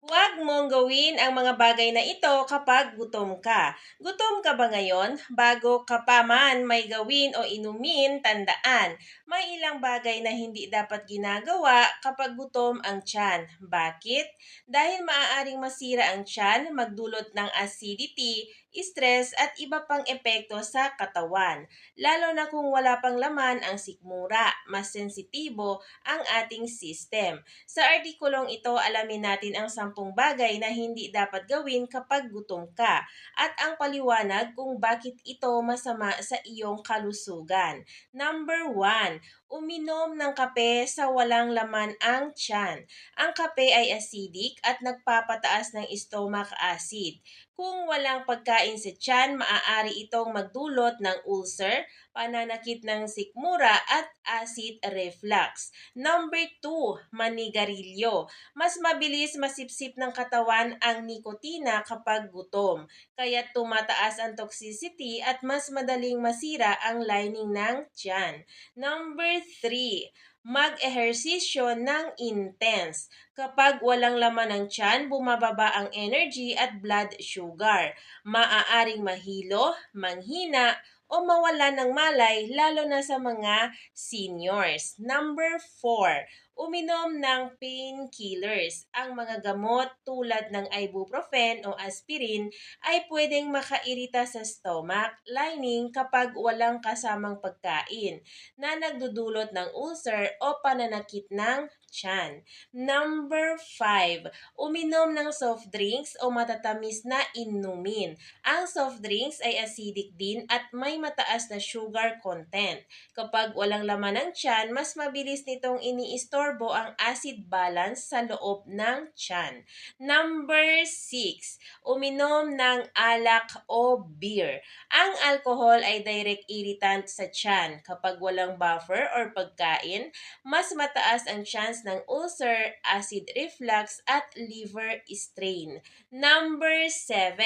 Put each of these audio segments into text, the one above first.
Huwag mong gawin ang mga bagay na ito kapag gutom ka. Gutom ka ba ngayon? Bago ka pa man may gawin o inumin, tandaan, may ilang bagay na hindi dapat ginagawa kapag gutom ang tiyan. Bakit? Dahil maaaring masira ang tiyan, magdulot ng acidity, stress at iba pang epekto sa katawan. Lalo na kung wala pang laman ang sikmura, mas sensitibo ang ating system. Sa artikulong ito, alamin natin ang 10 bagay na hindi dapat gawin kapag gutom ka at ang paliwanag kung bakit ito masama sa iyong kalusugan. Number 1, uminom ng kape sa walang laman ang tiyan. Ang kape ay acidic at nagpapataas ng stomach acid. Kung walang pagkain sa tiyan, maaari itong magdulot ng ulcer, pananakit ng sikmura at acid reflux. Number 2, manigarilyo. Mas mabilis masipsip ng katawan ang nikotina kapag gutom, kaya tumataas ang toxicity at mas madaling masira ang lining ng tiyan. Number 3, mag-ehersisyo ng intense. Kapag walang laman ng tiyan, bumababa ang energy at blood sugar. Maaaring mahilo, manghina, o mawala ng malay lalo na sa mga seniors. Number 4, uminom ng painkillers. Ang mga gamot tulad ng ibuprofen o aspirin ay pwedeng makairita sa stomach lining kapag walang kasamang pagkain na nagdudulot ng ulcer o pananakit ng tiyan. Number 5, uminom ng soft drinks o matatamis na inumin. Ang soft drinks ay acidic din at may mataas na sugar content. Kapag walang laman ng tiyan, mas mabilis nitong iniistorbo ang acid balance sa loob ng tiyan. Number 6, uminom ng alak o beer. Ang alcohol ay direct irritant sa tiyan. Kapag walang buffer or pagkain, mas mataas ang chance ng ulcer, acid reflux at liver strain. Number 7,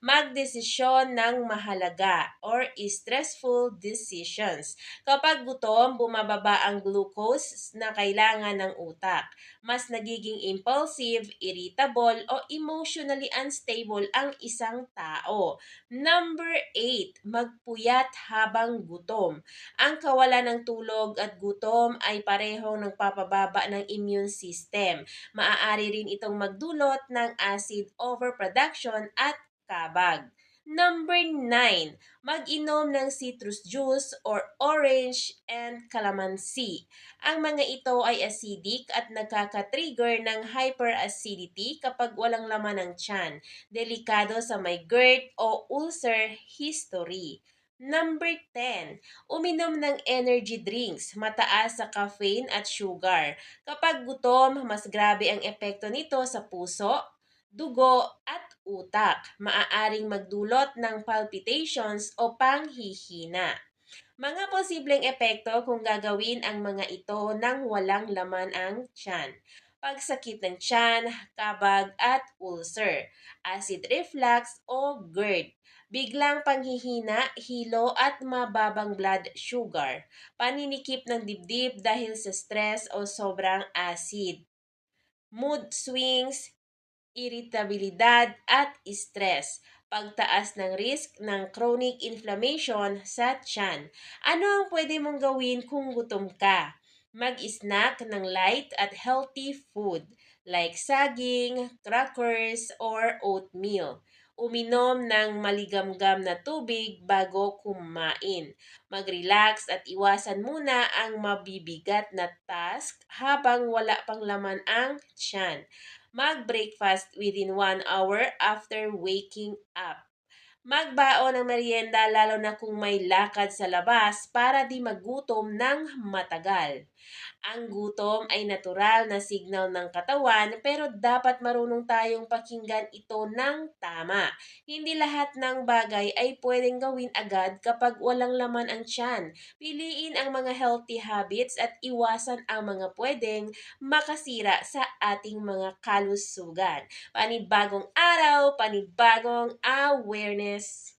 magdesisyon ng mahalaga or stressful decisions. Kapag gutom, bumababa ang glucose na kailangan ng utak. Mas nagiging impulsive, irritable o emotionally unstable ang isang tao. Number 8, magpuyat habang gutom. Ang kawalan ng tulog at gutom ay parehong nagpapababa ng immune system. Maaari rin itong magdulot ng acid overproduction at kabag. Number 9, mag-inom ng citrus juice or orange and calamansi. Ang mga ito ay acidic at nagkaka-trigger ng hyperacidity kapag walang laman ng tiyan. Delikado sa may GERD o ulcer history. Number 10, uminom ng energy drinks, mataas sa caffeine at sugar. Kapag gutom, mas grabe ang epekto nito sa puso, dugo at utak. Maaaring magdulot ng palpitations o panghihina. Mga posibleng epekto kung gagawin ang mga ito nang walang laman ang tiyan. Pagsakit ng tiyan, kabag at ulcer, acid reflux o GERD, biglang panghihina, hilo at mababang blood sugar, paninikip ng dibdib dahil sa stress o sobrang acid, mood swings, iritabilidad at stress, pagtaas ng risk ng chronic inflammation sa tiyan. Ano ang pwede mong gawin kung gutom ka? Mag-snack ng light at healthy food like saging, crackers, or oatmeal. Uminom ng maligamgam na tubig bago kumain. Mag-relax at iwasan muna ang mabibigat na task habang wala pang laman ang tiyan. Mag-breakfast within 1 hour after waking up. Magbaon ng merienda lalo na kung may lakad sa labas para di magutom ng matagal. Ang gutom ay natural na signal ng katawan pero dapat marunong tayong pakinggan ito ng tama. Hindi lahat ng bagay ay pwedeng gawin agad kapag walang laman ang tiyan. Piliin ang mga healthy habits at iwasan ang mga pwedeng makasira sa ating mga kalusugan. Panibagong araw, panibagong awareness.